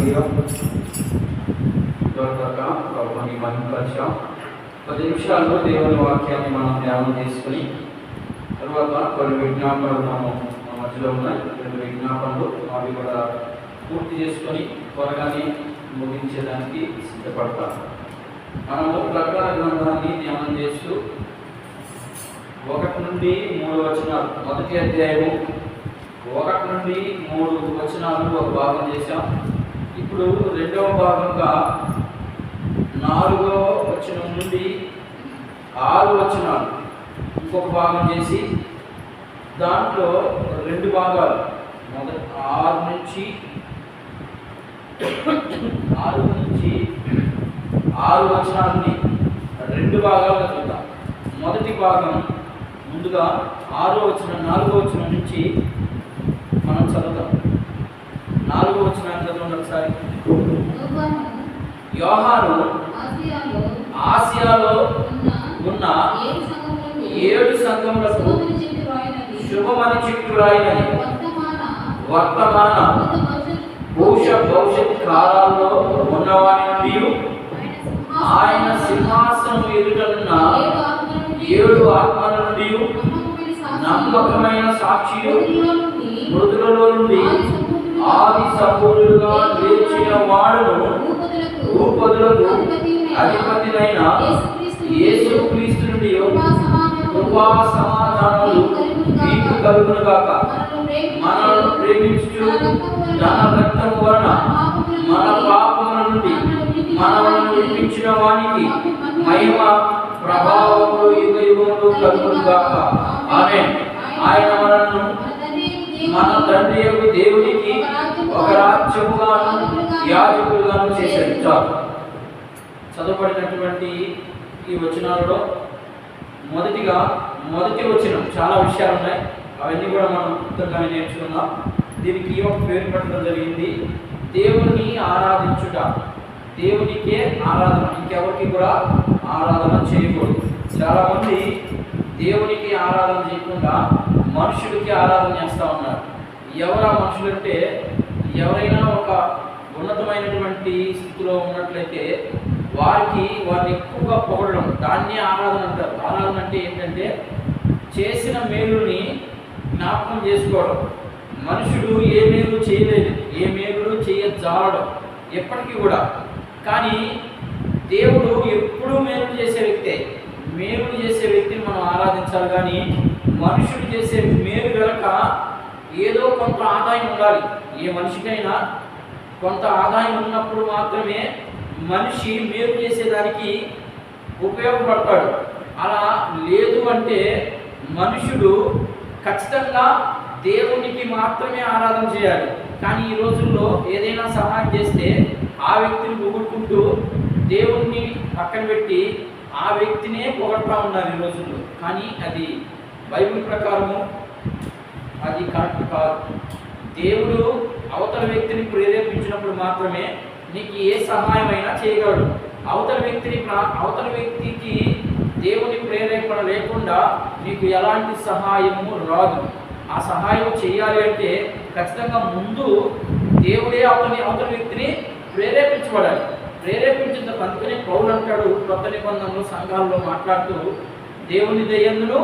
10 నిమిషాల్లో దేవుని వాక్యాన్ని మనం ధ్యానం చేసుకుని తర్వాత కొన్ని విజ్ఞాపనలు మన మధ్యలో ఉన్నాయి. 2 విజ్ఞాపనలు అవి కూడా పూర్తి చేసుకొని త్వరగానే ముగించేదానికి సిద్ధపడతాం. మనము ప్రకటన గ్రంథాన్ని ధ్యానం చేస్తూ 1 నుండి 3 వచనాలు, మొదటి అధ్యాయము 1 నుండి 3 వచనాలు ఒక భాగం చేశాం. ఇప్పుడు రెండవ భాగంగా 4వ వచనం నుండి 6 వచనాలు ఇంకొక భాగం చేసి దాంట్లో 2 భాగాలు, మొదటి 6 నుంచి 6 వచనాలని 2 భాగాలుగా చూద్దాం. మొదటి భాగం ముందుగా 4వ వచనం నుంచి మనం చదువుతాం. 4వ వచనాన్ని చదవండి ఒకసారి. యోహాను ఆసియాలో ఉన్న 7 సంఘములకు శుభమని చెప్పి రాయినని వర్తమాన భవిష్యత్ కాలాల్లో ఉన్నవాని నుండి ఆయన సింహాసనం ఎదుటనున్న 7 ఆత్మల నుండి నమ్మకమైన సాక్షియు మృతులలో నుండి ఆది సంపూర్ణులుగా లేచిన వాడును భూపతులకు అధిపతినైన యేసుక్రీస్తు నుండి కృపా సమాధానములు మీకు కలుగునుగాక. మనలను ప్రేమించు తన రక్తము వలన మన పాపముల నుండి మనలను విడిపించిన వానికి మహిమ ప్రభావములు యుగయుగములు కలుగునుగాక. ఆమేన్. ఆయన మనలను మన తండ్రి యొక్క దేవునికి ఒక రాజ్యముగాను యాజకులుగాను చేశాడు. చాలు. చదవబడినటువంటి ఈ వచనాలలో మొదటి వచనం చాలా విషయాలు ఉన్నాయి. అవన్నీ కూడా మనం పుస్తకాన్ని నేర్చుకున్నాం. దీనికి ఒక పేరు పెట్టడం జరిగింది, దేవుని ఆరాధించుట. దేవునికే ఆరాధన, ఇంకెవరికి కూడా ఆరాధన చేయకూడదు. చాలామంది దేవునికి ఆరాధన చేయకుండా మనుషులకి ఆరాధన చేస్తూ ఉన్నారు. ఎవరు ఆ మనుషులు అంటే, ఎవరైనా ఒక ఉన్నతమైనటువంటి స్థితిలో ఉన్నట్లయితే వారిని ఎక్కువగా పొగడడం, దాన్ని ఆరాధన అంటారు. ఆరాధన అంటే ఏంటంటే చేసిన మేలుని జ్ఞాపకం చేసుకోవడం. మనుషుడు ఏ మేలు చేయలేదు, ఏ మేలు చేయజాలడం ఎప్పటికీ కూడా. కానీ దేవుడు ఎప్పుడూ మేలు చేసే వ్యక్తే. మేలు చేసే వ్యక్తిని మనం ఆరాధించాలి. కానీ మనుషుడు చేసే మేలు కనుక ఏదో కొంత ఆదాయం ఉండాలి. ఏ మనిషికైనా కొంత ఆదాయం ఉన్నప్పుడు మాత్రమే మనిషి మేలు చేసేదానికి ఉపయోగపడతాడు. అలా లేదు అంటే మనుషుడు ఖచ్చితంగా దేవునికి మాత్రమే ఆరాధన చేయాలి. కానీ ఈ రోజుల్లో ఏదైనా సహాయం చేస్తే ఆ వ్యక్తిని పొగుడుకుంటూ దేవుణ్ణి పక్కన పెట్టి ఆ వ్యక్తినే పొగడతా ఉన్నారు ఈ రోజుల్లో. కానీ అది బైబిల్ ప్రకారము అది కరెక్ట్ కాదు. దేవుడు అవతల వ్యక్తిని ప్రేరేపించినప్పుడు మాత్రమే నీకు ఏ సహాయమైనా చేయగలడు. అవతల వ్యక్తికి దేవుని ప్రేరేపణ లేకుండా నీకు ఎలాంటి సహాయము రాదు. ఆ సహాయం చేయాలి అంటే ఖచ్చితంగా ముందు దేవుడే అవతల వ్యక్తిని ప్రేరేపించబడాలి. ప్రేరేపించిన అందుకనే పౌలు అంటాడు కొత్త నిబంధనలు సంఘాల్లో మాట్లాడుతూ, దేవుని దయందును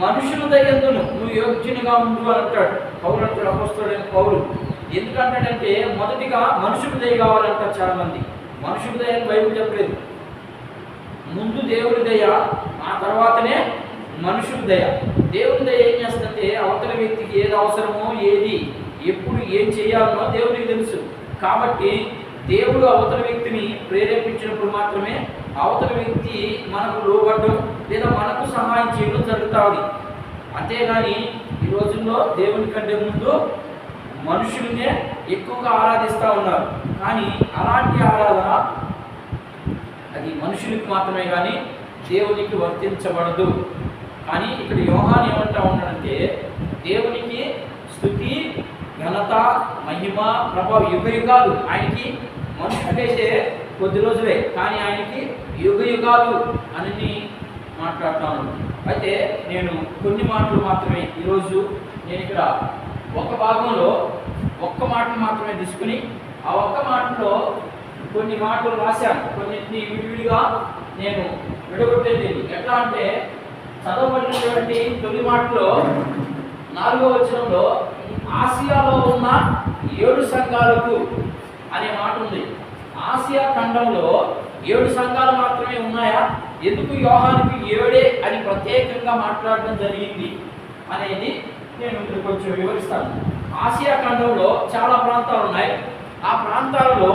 మనుషుల దయందును నువ్వు యోగ్యునిగా ఉండు అని అంటాడు. పౌలు అంటాడు, అపొస్తలుడైన పౌలు. ఎందుకంటాడంటే మొదటిగా మనుషుల దయ కావాలంటారు చాలామంది. మనుషుల దయ అని బైబిల్ చెప్పలేదు. ముందు దేవుని దయ, ఆ తర్వాతనే మనుషుల దయ. దేవుని దయ ఏం చేస్తుందంటే అవతల వ్యక్తికి ఏది అవసరమో, ఏది ఎప్పుడు ఏం చేయాలనో దేవునికి తెలుసు. కాబట్టి దేవుడు అవతల వ్యక్తిని ప్రేరేపించినప్పుడు మాత్రమే అవతల వ్యక్తి మనకు లోబడ్డం లేదా మనకు సహాయం చేయడం జరుగుతుంది. అంతేగాని ఈ రోజుల్లో దేవుని కంటే ముందు మనుషులనే ఎక్కువగా ఆరాధిస్తూ ఉన్నారు. కానీ అలాంటి ఆరాధన అది మనుషులకు మాత్రమే కానీ దేవునికి వర్తించబడదు. కానీ ఇక్కడ యోహాను ఏమంటా ఉన్నాడంటే దేవునికి స్తుతి, ఘనత, మహిమ, ప్రభావం యుగయుగాలు. ఆయనకి మనుషులకైతే కొద్ది రోజులే, కానీ ఆయనకి యుగయుగాలు అని మాట్లాడుతాను. అయితే నేను కొన్ని మాటలు మాత్రమే ఈరోజు నేను ఇక్కడ ఒక భాగంలో ఒక్క మాటను మాత్రమే తీసుకుని ఆ ఒక్క మాట దాంట్లో కొన్ని మాటలు రాశాను, కొన్నింటిని విడివిడిగా నేను విడగొట్టేది. ఎట్లా అంటే చదవబడినటువంటి తొలి మాటలో 4వ వచనంలో ఆసియాలో ఉన్న 7 సంఘాలకు అనే మాట ఉంది. ఆసియా ఖండంలో 7 సంఘాలు మాత్రమే ఉన్నాయా? ఎందుకు యోహానుకి 7 అని ప్రత్యేకంగా మాట్లాడడం జరిగింది అనేది నేను ఇప్పుడు కొంచెం వివరిస్తాను. ఆసియా ఖండంలో చాలా ప్రాంతాలు ఉన్నాయి. ఆ ప్రాంతాలలో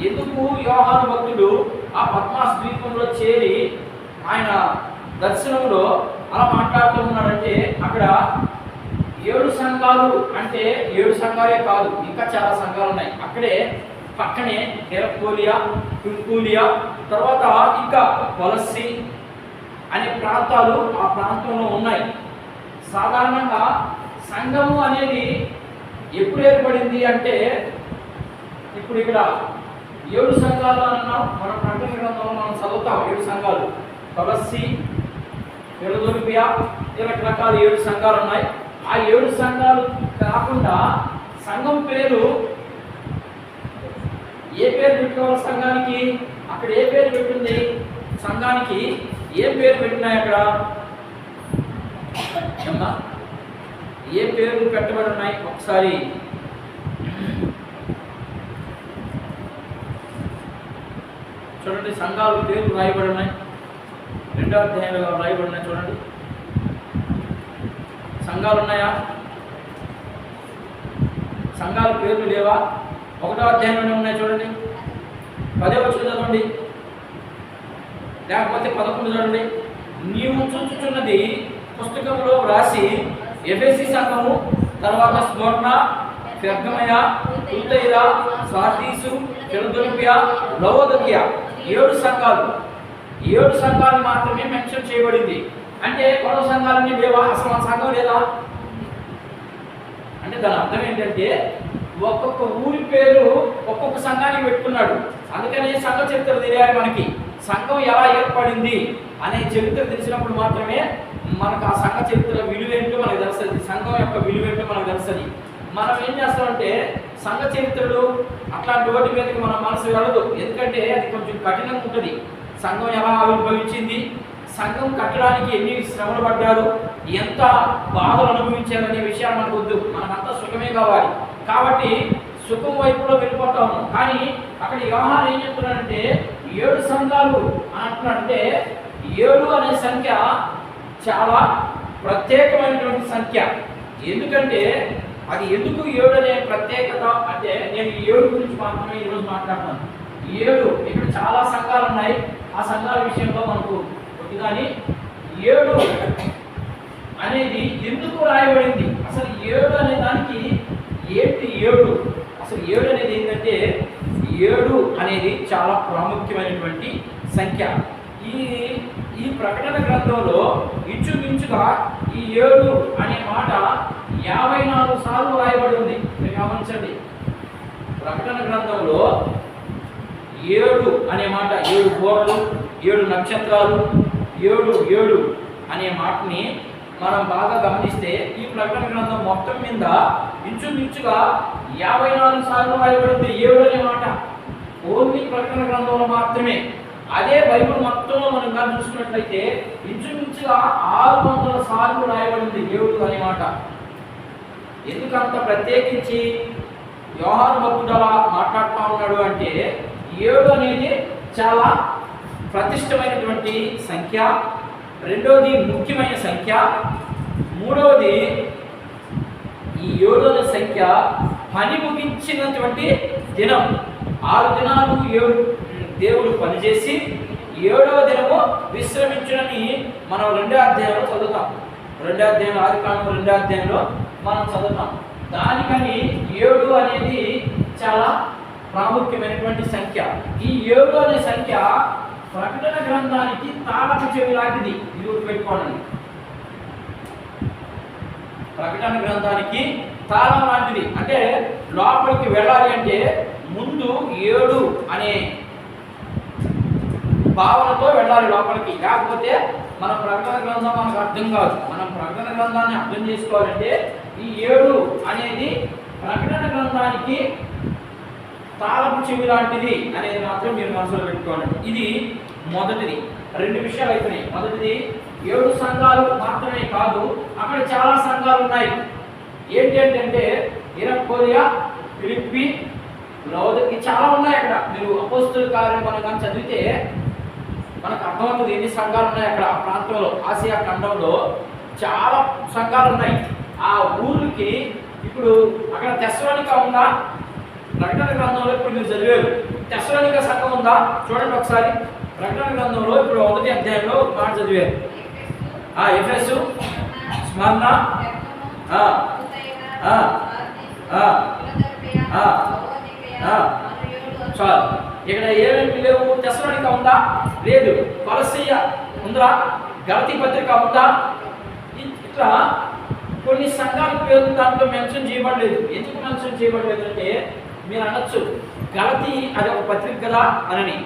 ఎందుకు యోహాను భక్తుడు ఆ పద్మాస్ ద్వీపంలో చేరి ఆయన దర్శనంలో అలా మాట్లాడుతూ ఉన్నాడంటే అక్కడ 7 సంఘాలు అంటే 7 సంఘాలే కాదు, ఇంకా చాలా సంఘాలు ఉన్నాయి. అక్కడే పక్కనే హెరకోలియా, టుంకూలియా, తర్వాత ఇంకా కొలస్సి అనే ప్రాంతాలు ఆ ప్రాంతంలో ఉన్నాయి. సాధారణంగా సంఘము అనేది ఎప్పుడు ఏర్పడింది అంటే ఇప్పుడు ఇక్కడ 7 సంఘాలు అన్నాం. మన ప్రకటన గ్రంథంలో మనం చదువుతాం 7 సంఘాలు. కొలస్సి, ఫిలదెల్ఫియా, రకరకాల 7 సంఘాలు ఉన్నాయి. ఆ 7 సంఘాలు కాకుండా సంఘం పేరు ఏ పేరు పెట్టుకోవాలి సంఘానికి? అక్కడ ఏ పేరు పెట్టింది? సంఘానికి ఏ పేరు పెట్టినాయి? అక్కడ ఏ పేర్లు పెట్టబడి ఉన్నాయి? ఒకసారి చూడండి. సంఘాలు పేర్లు రాయబడి ఉన్నాయి. 2వ అధ్యాయంలో రాయబడి ఉన్నాయి. చూడండి, సంఘాలు ఉన్నాయా? సంఘాల పేర్లు లేవా? 1వ అధ్యాయంలోనే ఉన్నాయి. చూడండి, 10వ వచనం చదవండి, లేకపోతే 11 చూడండి. నీవు చూచుచున్నది పుస్తకంలో రాసి ఎఫెసీ సంఘము, తర్వాత స్మర్ణ, పెర్గమయ, తుయతైర, సార్దీసు, ఫిలదెల్ఫియా, లవోదికయ 7 సంఘాలు. 7 సంఘాలు మాత్రమే మెన్షన్ చేయబడింది. అంటే కొత్త సంఘాలన్నీ లేవా? అసలు ఆ సంఘం లేదా అంటే దాని అర్థం ఏంటంటే ఒక్కొక్క ఊరి పేరు ఒక్కొక్క సంఘానికి పెట్టుకున్నాడు. అందుకని సంఘ చరిత్ర తెలియాలి మనకి. సంఘం ఎలా ఏర్పడింది అనే చరిత్ర తెలిసినప్పుడు మాత్రమే మనకు ఆ సంఘ చరిత్ర విలువేంటో మనకు తెలుస్తుంది, సంఘం యొక్క విలువేంటో మనకు తెలుస్తుంది. మనం ఏం చేస్తామంటే సంఘ చరిత్రలు అట్లాంటి వాటి మీదకి మన మనసు వెళ్ళదు. ఎందుకంటే అది కొంచెం కఠినంగా ఉంటుంది. సంఘం ఎలా ఆవిర్భవించింది, సంఘం కట్టడానికి ఎన్ని శ్రమలు పడ్డారు, ఎంత బాధలు అనుభవించారనే విషయాలు మనకు వద్దు. మనకంతా సుఖమే కావాలి. కాబట్టి సుఖం వైపులో వెళ్ళిపోతాము. కానీ అక్కడ యోహాను ఏం చెప్తున్నాడంటే 7 సంఘాలు అంటున్నాడంటే 7 అనే సంఖ్య చాలా ప్రత్యేకమైనటువంటి సంఖ్య. ఎందుకంటే అది ఎందుకు 7 అనే ప్రత్యేకత అంటే నేను 7 గురించి మాత్రమే ఈరోజు మాట్లాడుతాను. 7 ఇక్కడ చాలా సంఘాలు ఉన్నాయి. ఆ సంఘాల విషయంలో మనకు కానీ 7 అనేది ఎందుకు రాయబడింది? అసలు 7 అనే దానికి ఏంటి 7? అసలు 7 అనేది ఏంటంటే 7 అనేది చాలా ప్రాముఖ్యమైనటువంటి సంఖ్య. ఈ ప్రకటన గ్రంథంలో ఇంచుమించుగా ఈ 7 అనే మాట 54 సార్లు రాయబడి ఉంది. మీరు గమనించండి, ప్రకటన గ్రంథంలో 7 అనే మాట, 7 గోడలు, 7 నక్షత్రాలు, 7 అనే మాటని మనం బాగా గమనిస్తే ఈ ప్రకటన గ్రంథం మొత్తం మీద ఇంచుమించుగా 54 సార్లు రాయబడింది 7 అనే మాట. ఓన్లీ ప్రకటన గ్రంథంలో మాత్రమే. అదే బైబిల్ మొత్తంలో మనం కానీ చూసుకున్నట్లయితే ఇంచుమించుగా 600 సార్లు రాయబడింది 7 అనే మాట. ఎందుకంత ప్రత్యేకించి యోహాను భక్తుడు అలా మాట్లాడుతూ ఉన్నాడు అంటే 7 అనేది చాలా ప్రతిష్టమైనటువంటి సంఖ్య. రెండవది ముఖ్యమైన సంఖ్య. మూడవది ఈ 7వ సంఖ్య పని ముగించినటువంటి దినం. 6 దినాలు దేవుడు పనిచేసి 7వ దినము విశ్రమించునని మనం 2వ అధ్యాయంలో చదువుతాం. 2వ అధ్యాయం ఆదికాండం 2వ అధ్యాయంలో మనం చదువుతాం. దానికని 7 అనేది చాలా ప్రాముఖ్యమైనటువంటి సంఖ్య. ఈ 7 అనే సంఖ్య ప్రకటన గ్రంథానికి తాళపు చెవి లాంటిది. ఇది గుర్తుపెట్టుకోండి. ప్రకటన గ్రంథానికి తాళం లాంటిది. అంటే లోపలికి వెళ్ళాలి అంటే ముందు 7 అనే భావనతో వెళ్ళాలి లోపలికి. లేకపోతే మన ప్రకటన గ్రంథం మనకు అర్థం కాదు. మనం ప్రకటన గ్రంథాన్ని అర్థం చేసుకోవాలంటే ఈ 7 అనేది ప్రకటన గ్రంథానికి తాళపు చెవి లాంటిది అనేది మాత్రం మీరు మనసులో పెట్టుకోండి. ఇది మొదటిది. 2 విషయాలు అయిపోయినాయి. మొదటిది 7 సంఘాలు మాత్రమే కాదు, అక్కడ చాలా సంఘాలు ఉన్నాయి. ఏంటంటే ఇరక్కోరియా, ఫిలిప్పి, లవోదికీ చాలా ఉన్నాయి. అక్కడ మీరు అపోస్తలుల కార్యం మనం కానీ చదివితే మనకు అర్థమవుతుంది ఎన్ని సంఘాలు ఉన్నాయి అక్కడ. ఆ ప్రాంతంలో ఆసియా ఖండంలో చాలా సంఘాలు ఉన్నాయి. ఆ ఊరికి ఇప్పుడు అక్కడ తెస్సలోనిక ఉందా? ప్రకటన గ్రంథంలో ఇప్పుడు మీరు చదివారు తెస్సలోనిక సంఘం ఉందా? చూడండి ఒకసారి. ప్రకటన గ్రంథంలో ఇప్పుడు 1వ అధ్యాయంలో ఒక మాట చదివారు. ఎఫెసు, స్మరణ, చాలు. ఇక్కడ ఏమేమి లేవు? తెస్సలోనిక ఉందా? లేదు. కొలస్సీయ ఉందా? గలతీ పత్రిక ఉందా? ఇట్లా కొన్ని సంఘాల పేరు దాంట్లో మెన్షన్ చేయబడలేదు. ఎందుకు మెన్షన్ చేయబడలేదు అంటే మీరు అనొచ్చు గలతీ అది ఒక పత్రిక కదా అని.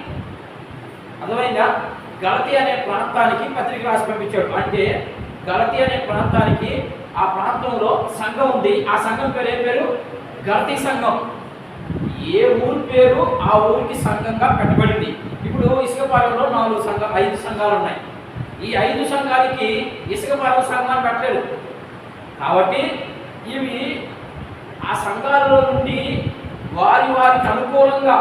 అర్థమైందా? గలతీ అనే ప్రాంతానికి పత్రిక రాసి పంపించాడు. అంటే గలతీ అనే ప్రాంతానికి ఆ ప్రాంతంలో సంఘం ఉంది. ఆ సంఘం పేరు ఏం పేరు? గలతీ సంఘం. ఏ ఊరి పేరు ఆ ఊరికి సంఘంగా పెట్టబడింది. ఇప్పుడు ఇసుకపాలెంలో 5 సంఘాలు ఉన్నాయి. ఈ 5 సంఘాలకి ఇసుకపాలెం సంఘాన్ని పెట్టలేదు. కాబట్టి ఇవి ఆ సంఘాలలో నుండి వారికి అనుకూలంగా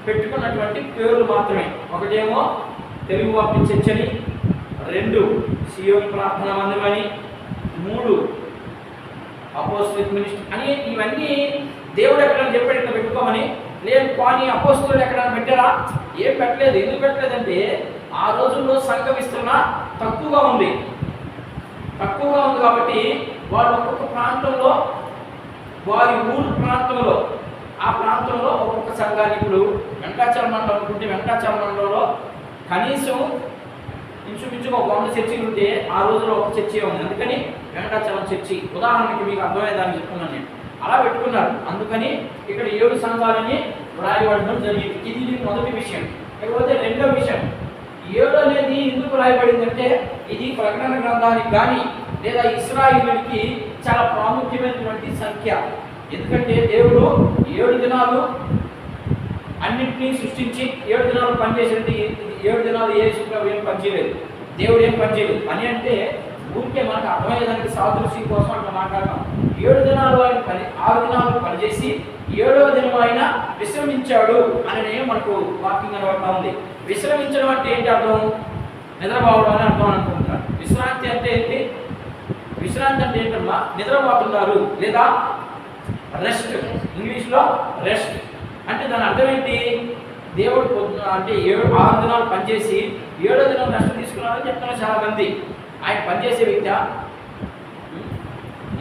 పెట్టుకున్నటువంటి పేర్లు మాత్రమే. ఒకటేమో తెలుగు వాక్య చర్చ్ అని, 2 సియోను ప్రార్థనా మందిరం అని, 3 అపోస్తలిక్ మినిస్ట్రీ అని. ఇవన్నీ దేవుడు ఎక్కడైనా చెప్పాడు ఇట్లా పెట్టుకోమని. లేదు కానీ అపోస్తలుడు ఎక్కడైనా పెట్టారా? ఏం పెట్టలేదు. ఎందుకు పెట్టలేదంటే ఆ రోజుల్లో సంఘ విస్తరణ తక్కువగా ఉంది కాబట్టి వాళ్ళు ఒక్కొక్క ప్రాంతంలో వారి ఊరు ప్రాంతంలో ఆ ప్రాంతంలో ఒక్కొక్క సంఘాన్ని. ఇప్పుడు వెంకటాచలం మండలం అనుకుంటే వెంకటాచలం మండలంలో కనీసం ఇంచుమించుగా 100 చర్చిలు ఉంటే ఆ రోజులో ఒక చర్చి ఉంది. అందుకని వెంకటాచలం చర్చి ఉదాహరణకి మీకు అర్థమయ్యేదాన్ని చెప్తున్నాను నేను. అలా పెట్టుకున్నారు. అందుకని ఇక్కడ 7 సంఘాలని వ్రాయబడడం జరిగింది. ఇది మొదటి విషయం. ఇకపోతే 2వ విషయం, 7 అనేది ఎందుకు రాయబడిందంటే ఇది ప్రకటన గ్రంథానికి కానీ లేదా ఇశ్రాయేలుకి చాలా ప్రాముఖ్యమైనటువంటి సంఖ్య. ఎందుకంటే దేవుడు 7 దినాలు అన్నింటినీ సృష్టించి 7 దినాలు పనిచేసినట్టు 7 దినాలు ఏ శుక్రవారం ఏం పనిచేయలేదు. దేవుడు ఏం పనిచేయలేదు. పని అంటే ఊరికే మనకు అర్థమయ్యేదానికి సాదృశ్యం కోసం అట్లా మాట్లాడతాం. 7 దినాలు ఆయన 6 దినాలు పనిచేసి 7వ దినం ఆయన విశ్రమించాడు అని మనకు వాక్యం కనబడతా ఉంది. విశ్రమించడం అంటే ఏంటి అర్థం? నిద్రపోవడం అని అర్థం అనుకుంటున్నారు. విశ్రాంతి అంటే ఏంటి? విశ్రాంతి అంటే ఏంటమ్మా? నిద్రపోతున్నారు లేదా రెస్ట్. ఇంగ్లీష్లో రెస్ట్ అంటే దాని అర్థం ఏంటి? దేవుడు అంటే 6 దినాలు పనిచేసి 7వ దినం రెస్ట్ తీసుకున్నారని చెప్తున్నారు చాలా మంది. ఆయన పనిచేసే వ్యక్తి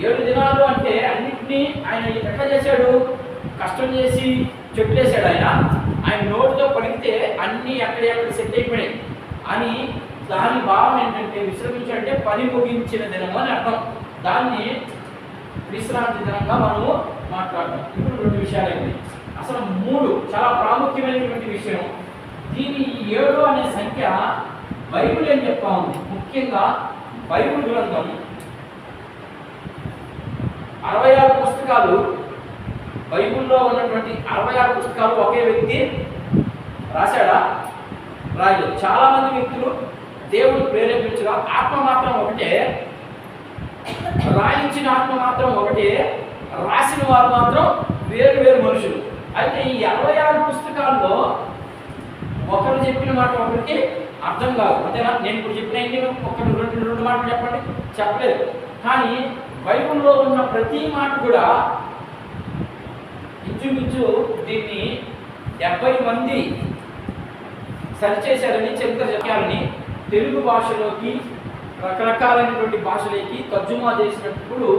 7 దినాలు అంటే అన్నింటినీ ఆయన ఎట్లా చేశాడు? కష్టం చేసి చెట్లేసాడు. ఆయన నోటితో పలికితే అన్నీ ఎక్కడ సెట్ అయిపోయాయి అని. దాని భావం ఏంటంటే విశ్రమించాలంటే పని ముగించిన దినము అని అర్థం. దాన్ని విశ్రాంతి దినంగా మనము మాట్లాడతాం. ఇప్పుడు 2 విషయాలు అయింది. అసలు 3 చాలా ప్రాముఖ్యమైనటువంటి విషయం. దీని 7 అనే సంఖ్య బైబిల్ ఏం చెప్తా ఉంది? ముఖ్యంగా బైబిల్ గ్రంథం 66 పుస్తకాలు. బైబిల్లో ఉన్నటువంటి 66 పుస్తకాలు ఒకే వ్యక్తి రాశాడా? రాయలేదు. చాలామంది వ్యక్తులు దేవుడు ప్రేరేపించగా ఆత్మ మాత్రం ఒకటే, రాయించిన ఆత్మ మాత్రం ఒకటే, రాసిన వారు మాత్రం వేరు వేరు మనుషులు. అయితే ఈ 66 పుస్తకాల్లో ఒకరు చెప్పిన మాట ఒకరికి అర్థం కాదు. అంతేనా? నేను ఇప్పుడు చెప్పిన ఒకటి రెండు మాటలు చెప్పండి, చెప్పలేదు. కానీ బైబిల్లో ఉన్న ప్రతి మాట కూడా ఇంచుమించు దీన్ని 70 మంది సరిచేశారని చరిత్ర చెప్పాలని తెలుగు భాషలోకి రకరకాలైనటువంటి భాషలోకి తర్జుమా చేసినప్పుడు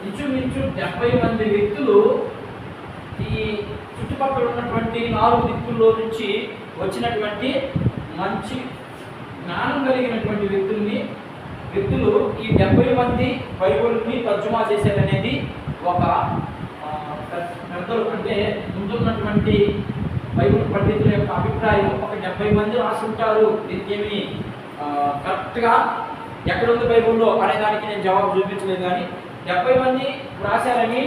ఇంచుమించు 70 మంది వ్యక్తులు ఈ చుట్టుపక్కల ఉన్నటువంటి 4 దిక్కుల్లో నుంచి వచ్చినటువంటి మంచి జ్ఞానం కలిగినటువంటి వ్యక్తులు ఈ 70 మంది బైబిల్ని తర్జుమా చేశారనేది ఒక పెద్దలు అంటే ముందున్నటువంటి బైబిల్ పండితుల యొక్క అభిప్రాయం. ఒక 70 మంది రాసుంటారు. దీనికి ఏమి కరెక్ట్గా ఎక్కడుంది బైబిల్లో అనే దానికి నేను జవాబు చూపించలేదు. కానీ 70 మంది రాశారని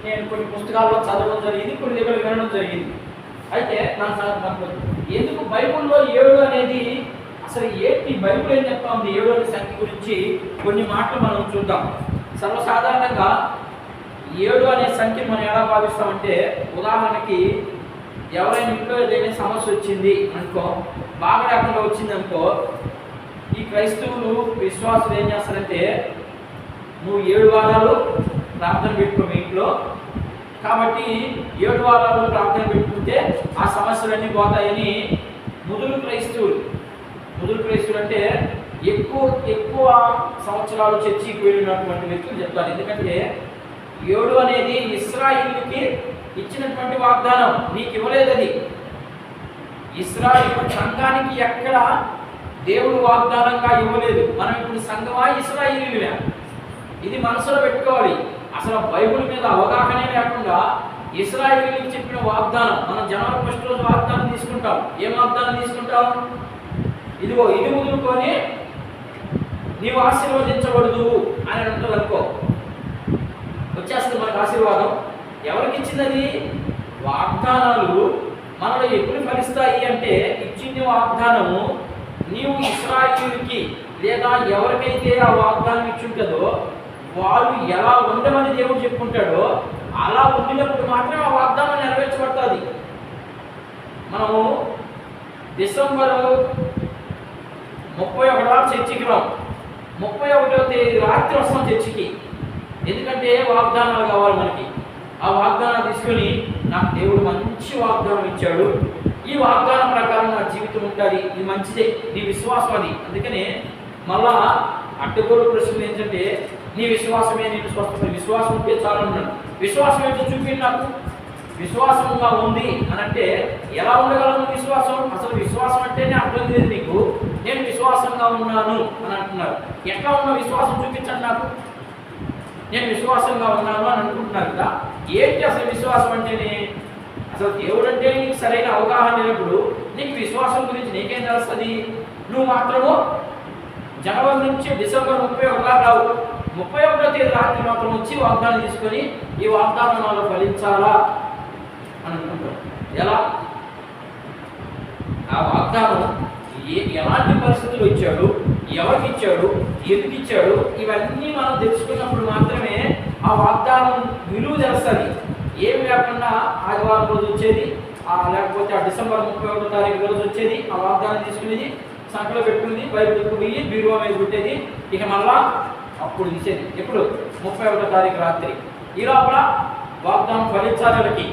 నేను కొన్ని పుస్తకాల్లో చదవడం జరిగింది, కొన్ని దగ్గర వినడం జరిగింది. అయితే నా సంగతి ఎందుకు బైబిల్లో 7 అనేది అసలు ఏంటి, బైబిల్ ఏం చెప్తా ఉంది 7 అనే సంఖ్య గురించి కొన్ని మాటలు మనం చూద్దాం. సర్వసాధారణంగా 7 అనే సంఖ్య మనం ఎలా భావిస్తామంటే, ఉదాహరణకి ఎవరైనా ఇంట్లో ఏదైనా సమస్య వచ్చింది అనుకో, బాగా లేకుండా వచ్చింది అనుకో, ఈ క్రైస్తవులు విశ్వాసులు ఏం చేస్తారంటే, నువ్వు 7 వారాలు ప్రార్థన పెట్టుకో మీ ఇంట్లో, కాబట్టి 7 వారాలు ప్రార్థన పెట్టుకుంటే ఆ సమస్యలన్నీ పోతాయని ముదురు క్రైస్తవులు అంటే ఎక్కువ సంవత్సరాలు చర్చికి వెళ్ళినటువంటి వ్యక్తులు చెప్తారు. ఎందుకంటే 7 అనేది ఇశ్రాయేలుకి ఇచ్చినటువంటి వాగ్దానం, నీకు ఇవ్వలేదని. ఇశ్రాయేలు సంఘానికి ఎక్కడ దేవుడు వాగ్దానంగా ఇవ్వలేదు. మనం ఇప్పుడు సంఘమా ఇశ్రాయేలీయులమే, ఇది మనసులో పెట్టుకోవాలి. అసలు బైబిల్ మీద అవగాహనే లేకుండా ఇశ్రాయేలీయులకు చెప్పిన వాగ్దానం, మనం జనవరి 1 రోజు వాగ్దానం తీసుకుంటాం. ఏం వాగ్దానం తీసుకుంటాం? ఇదిగో ఇది వదులుకొని నీవు ఆశీర్వదించబడదు అని అంటుంది అనుకో, వచ్చేస్తుంది మనకు ఆశీర్వాదం. ఎవరికి ఇచ్చినది? వాగ్దానాలు మనలో ఎప్పుడు ఫలిస్తాయి అంటే, ఇచ్చిన వాగ్దానము నీవు ఇశ్రాయేలుకి లేదా ఎవరికైతే ఆ వాగ్దానం ఇచ్చుంటుందో వాళ్ళు ఎలా ఉండమని దేవుడు చెప్పుకుంటాడో అలా ఉండినప్పుడు మాత్రమే ఆ వాగ్దానం నెరవేర్చబడుతుంది. మనము డిసెంబరు 31 చర్చికి రాం, 31వ తేదీ రాత్రి వస్తాం చర్చికి. ఎందుకంటే వాగ్దానాలు కావాలి మనకి. ఆ వాగ్దానాలు తీసుకొని, నాకు దేవుడు మంచి వాగ్దానం ఇచ్చాడు, ఈ వాగ్దానం ప్రకారం నా జీవితం ఉంటుంది, ఇది మంచిదే, నీ విశ్వాసం అది. అందుకనే మళ్ళా అడ్డగోలు ప్రశ్నలు ఏంటంటే, నీ విశ్వాసమే నేను స్వస్థత, విశ్వాసం ఉంటే చాలా ఉన్నాను. విశ్వాసం ఏంటో చూపించి నాకు. విశ్వాసంగా ఉంది అని అంటే ఎలా ఉండగలను విశ్వాసం? అసలు విశ్వాసం అంటేనే అర్థం లేదు నీకు. నేను విశ్వాసంగా ఉన్నాను అని అంటున్నారు. ఎట్లా ఉన్న విశ్వాసం చూపించండి నాకు. నేను విశ్వాసంగా ఉన్నాను అని అనుకుంటున్నారు కదా. ఏంటి అసలు విశ్వాసం అంటేనే? అసలు దేవుడు అంటే నీకు సరైన అవగాహన లేనప్పుడు నీకు విశ్వాసం గురించి నీకేం తెలుస్తుంది? నువ్వు మాత్రము జనవరి నుంచి డిసెంబర్ 31 రావు, 31వ తేదీ రాత్రి మాత్రం వచ్చి వాగ్దానం తీసుకొని ఈ వాగ్దానం నాలో ఫలించాలా అని అనుకుంటాం. ఎలా? ఆ వాగ్దానం ఎలాంటి పరిస్థితులు ఇచ్చాడు, ఎవరికి ఇచ్చాడు, ఎందుకు ఇచ్చాడు, ఇవన్నీ మనం తెలుసుకున్నప్పుడు మాత్రమే ఆ వాగ్దానం విలువ తెలుస్తుంది. ఏమి లేకుండా ఆదివారం రోజు వచ్చేది, లేకపోతే ఆ డిసెంబర్ 31వ తారీఖు రోజు వచ్చేది, ఆ వాగ్దానం తీసుకునేది, సంఖ్యలో పెట్టుకునేది, బైబిల్ పోయి బీరువా మీద పెట్టేది, ఇక మళ్ళా అప్పుడు తీసేది. ఎప్పుడు? 31వ తారీఖు రాత్రి. ఈ లోపల వాగ్దానం ఫలించాలకి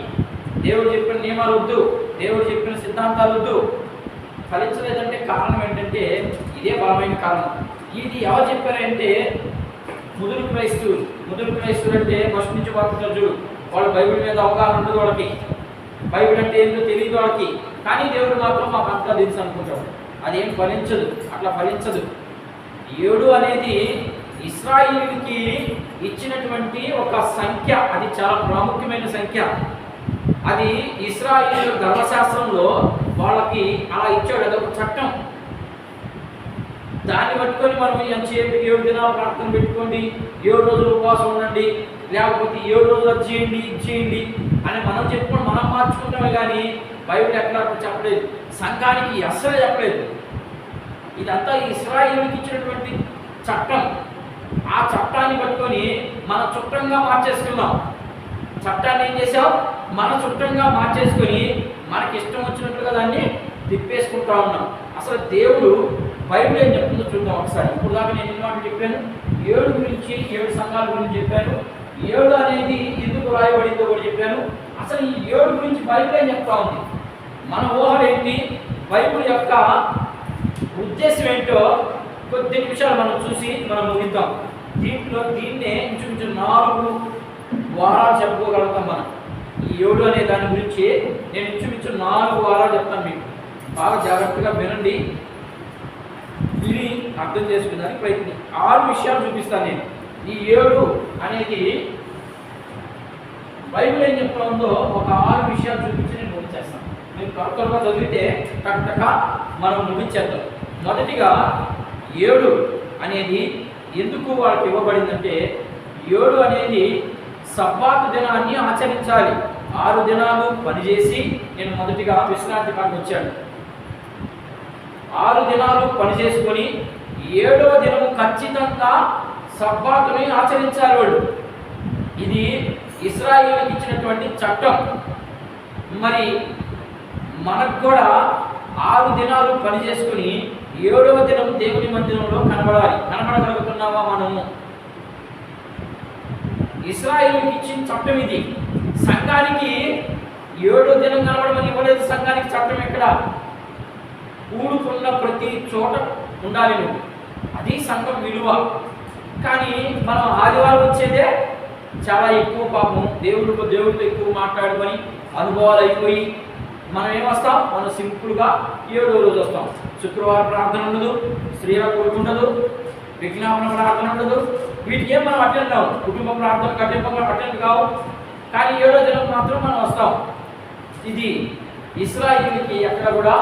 దేవుడు చెప్పిన నియమాలు వద్దు, దేవుడు చెప్పిన సిద్ధాంతాలు వద్దు. ఫలించలేదంటే కారణం ఏంటంటే ఇదే బలమైన కారణం. ఇది ఎవరు చెప్పారంటే ముదురు క్రైస్తవులు అంటే ఫస్ట్ నుంచి పడుతుంటారు చూడు, వాళ్ళు బైబిల్ మీద అవగాహన ఉండదు, వాళ్ళకి బైబిల్ అంటే ఏంటో తెలియదు వాళ్ళకి. కానీ దేవుడు మాత్రం మాకు అంతా తెలుసు అనుకుంటాడు. అదేం ఫలించదు, అట్లా ఫలించదు. 7 అనేది ఇశ్రాయేలుకి ఇచ్చినటువంటి ఒక సంఖ్య, అది చాలా ప్రాముఖ్యమైన సంఖ్య. అది ఇశ్రాయేలు ధర్మశాస్త్రంలో వాళ్ళకి అలా ఇచ్చాడు, అదొక చట్టం. దాన్ని పట్టుకొని మనం ఎంతసేపు 7 దినాలు ప్రార్థన పెట్టుకోండి, 7 రోజులు ఉపవాసం ఉండండి, లేకపోతే 7 రోజులు అది చేయండి అని మనం చెప్పుకొని మనం మార్చుకుంటామే. కానీ బైబిల్ ఎట్లా చెప్పలేదు, సంఘానికి అస్సలు చెప్పలేదు. ఇదంతా ఇశ్రాయేలుకి ఇచ్చినటువంటి చట్టం. ఆ చట్టాన్ని పట్టుకొని మన చుట్టంగా మార్చేసుకున్నాం. చట్టాన్ని ఏం చేసాం? మన చుట్టంగా మార్చేసుకొని మనకి ఇష్టం వచ్చినట్లుగా దాన్ని తిప్పేసుకుంటా ఉన్నాం. అసలు దేవుడు బైబిల్ ఏం చెప్తుందో చూద్దాం ఒకసారి. ఇప్పుడు దాకా నేను ఎన్ని మాటలు చెప్పాను? 7 గురించి, 7 సంఘాల గురించి చెప్పాను. 7 అనేది ఎందుకు రాయబడిందో కూడా చెప్పాను. అసలు ఈ 7 గురించి బైబిల్ ఏం చెప్తా ఉంది? మన ఊహలు ఏంటి, బైబిల్ యొక్క ఉద్దేశం ఏంటో కొద్ది నిమిషాలు మనం చూసి మనం ముగిద్దాం. దీన్నే ఇంచుమించు 4 వారాలు చెప్పుకోగలుగుతాం మనం. ఈ 7 అనే దాని గురించి నేను ఇంచుమించు 4 వారాలు చెప్తాను. మీకు బాగా జాగ్రత్తగా వినండి, విని అర్థం చేసుకున్నానికి ప్రయత్నం. 6 విషయాలు చూపిస్తాను నేను. ఈ 7 అనేది బైబిల్ ఏం చెప్తా ఉందో ఒక 6 విషయాలు చూపించి నేను ముగించేస్తాను. మీరు త్వరగా చదివితే టక్ మనం ముగించేద్దాం. మొదటిగా 7 అనేది ఎందుకు వాళ్ళకి ఇవ్వబడిందంటే, 7 అనేది సబ్బాతు దినాన్ని ఆచరించాలి. 6 దినాలు పనిచేసి, నేను మొదటిగా విశ్రాంతి కాడికి వచ్చాను. 6 దినాలు పని చేసుకొని 7వ దినము ఖచ్చితంగా సబ్బాతుని ఆచరించాలి వాళ్ళు. ఇది ఇశ్రాయేలుకి ఇచ్చినటువంటి చట్టం. మరి మనకు కూడా 6 దినాలు పని చేసుకుని 7వ దినం దేవుని మందిరంలో కనబడాలి. కనబడగలుగుతున్నావా మనము? ఇశ్రాయేలుకి ఇచ్చిన చట్టం ఇది. సంఘానికి 7వ దినం కనబడమని ఇవ్వలేదు. సంఘానికి చట్టం ఎక్కడ? కూడుకున్న ప్రతి చోట ఉండాలి నువ్వు. అది సంఘం విలువ. కానీ మనం ఆదివారం వచ్చేదే చాలా ఎక్కువ. పాపం దేవుడితో ఎక్కువ మాట్లాడుకొని అనుభవాలు అయిపోయి మనం ఏమొస్తాం? మనం సింపుల్గా 7వ రోజు వస్తాం. శుక్రవారం ప్రార్థన ఉండదు, స్త్రీల కొడుకు ఉండదు, విజ్ఞాపన ప్రార్థన ఉండదు. వీటికి ఏం మనం అటెండ్ కావు. కుటుంబ ప్రార్థనకు అటెండ్ కావు. కానీ 7వ దినం మాత్రం మనం వస్తాం. ఇది ఇశ్రాయేలుకి ఎక్కడ కూడా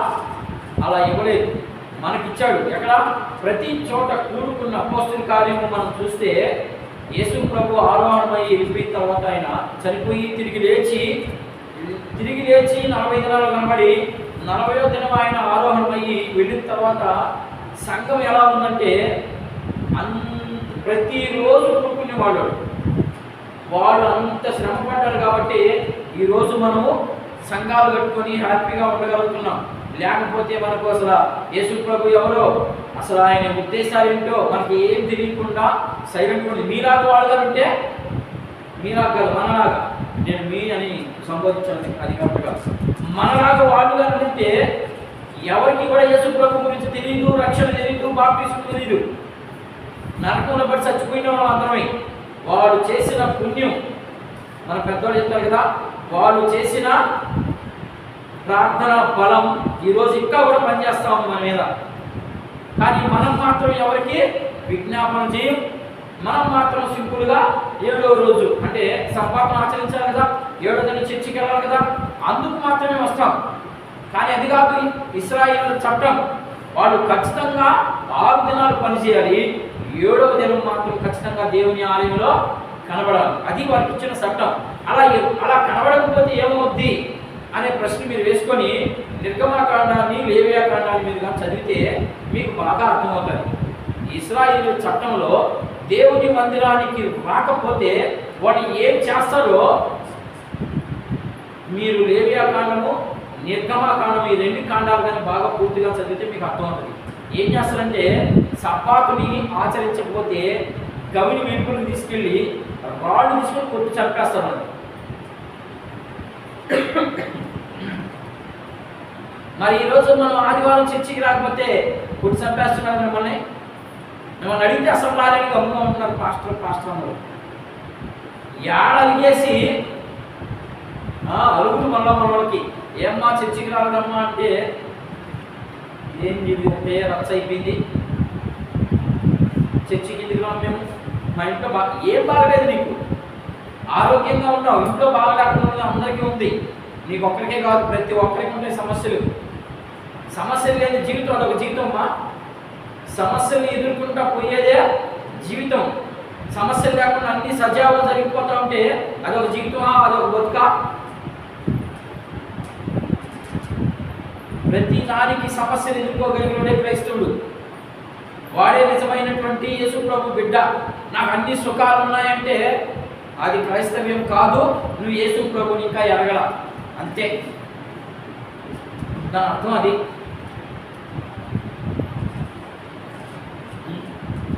అలా ఇవ్వలేదు. మనకిచ్చాడు. ఎక్కడ? ప్రతి చోట కూడుకున్న అపోస్తలుల కార్యము మనం చూస్తే యేసు ప్రభు ఆరోహణమై వెళ్ళిపోయిన తర్వాత ఆయన చనిపోయి తిరిగి లేచి 40 దినాలు కనబడి 40వ దినం ఆయన ఆరోహణమయ్యి వెళ్ళిన తర్వాత సంఘం ఎలా ఉందంటే ప్రతిరోజు కూడుకునేవాళ్ళు. వాళ్ళు అంత శ్రమ పడ్డారు కాబట్టి ఈరోజు మనము సంఘాలు కట్టుకొని హ్యాపీగా ఉండగలుగుతున్నాం. లేకపోతే మనకు అసలు యేసు ప్రభు ఎవరో, అసలు ఆయన ఉద్దేశాలు ఏంటో మనకి ఏం తెలియకుండా సైలెంట్ ఉంది. మీలాగా వాళ్ళగా ఉంటే, మీలాగా కాదు మనలాగా, నేను మీ అని సంబోధించాను అది కరెక్ట్గా. మనలాగా వాళ్ళుగా ఉంటే ఎవరికి కూడా యేసు ప్రభు గురించి తెలియదు, రక్షణ తెలియదు, బాప్టిజం తెలియదు. నరకంలో పడి చచ్చిపోయిన వాళ్ళందరమే. వాడు చేసిన పుణ్యం, మన పెద్దవాళ్ళు చెప్తారు కదా, వాళ్ళు చేసిన ప్రార్థన బలం ఈరోజు ఇంకా కూడా పనిచేస్తా ఉంది మన మీద. కానీ మనం మాత్రం ఎవరికి విజ్ఞాపన చేయం. మనం మాత్రం సింపుల్గా 7వ రోజు అంటే సబ్బాతును ఆచరించాలి కదా, 7వ దినం చర్చికి వెళ్ళాలి కదా, అందుకు మాత్రమే వస్తాం. కానీ అది కాదు ఇశ్రాయేలు చట్టం. వాళ్ళు ఖచ్చితంగా 6 దినాలు పనిచేయాలి. 7వ దినం మాత్రం ఖచ్చితంగా దేవుని ఆలయంలో కనబడాలి. అది వారికి ఇచ్చిన చట్టం. అలా కనబడకపోతే ఏమవుద్ది అనే ప్రశ్న మీరు వేసుకొని నిర్గమాకాండాన్ని లేవియాకాండాన్ని మీరు కానీ చదివితే మీకు బాగా అర్థమవుతుంది. ఇశ్రాయేలు చట్టంలో దేవుని మందిరానికి రాకపోతే వాడు ఏం చేస్తారో మీరు లేవియాకాండము నిర్గమాకాండం ఈ 2 కాండాలు కానీ బాగా పూర్తిగా చదివితే మీకు అర్థమవుతుంది. ఏం చేస్తారంటే సబ్బాతుని ఆచరించకపోతే గవిని వెలుపులకు తీసుకెళ్ళి రాళ్ళు తీసుకొని కొట్టి చంపేస్తారు. మరి ఈరోజు మనం ఆదివారం చర్చికి రాకపోతే కొట్టి చంపేస్తున్నారు మిమ్మల్ని అడిగితే అసలు రాలేని గమ్ముగా ఉంటున్నారు పాస్టర్ అందరూ. ఏడలిగేసి అరుగురు మనోళ్ళకి ఏమ్మా చర్చికి రాలేదమ్మా అంటే ఏం జరిగితే రచ్చ అయిపోయింది, చర్చికి ఎందుకు రాము మేము, మా ఇంట్లో ఏం బాగలేదు, నీకు ఆరోగ్యంగా ఉన్నావు, ఇంట్లో బాగా లేకుండా అందరికీ ఉంది, నీకు ఒక్కరికే కాదు ప్రతి ఒక్కరికి ఉండే సమస్యలు లేని జీవితం అదొక జీవితమ్మా. సమస్యలు ఎదుర్కొంటా పోయేదే జీవితం. సమస్యలు లేకుండా అన్ని సజావుగా జరిగిపోతా ఉంటే అదొక జీవితమా, అదొక బతుక? ప్రతి దానికి సమస్యలు ఎదుర్కోగలిగినడే క్రైస్తవుడు. వాడే నిజమైనటువంటి యేసు ప్రభు బిడ్డ. నాకు అన్ని సుఖాలు ఉన్నాయంటే అది క్రైస్తవ్యం కాదు. నువ్వు యేసు ప్రభుని ఇంకా ఎరగల అంతే. దాని అర్థం అది.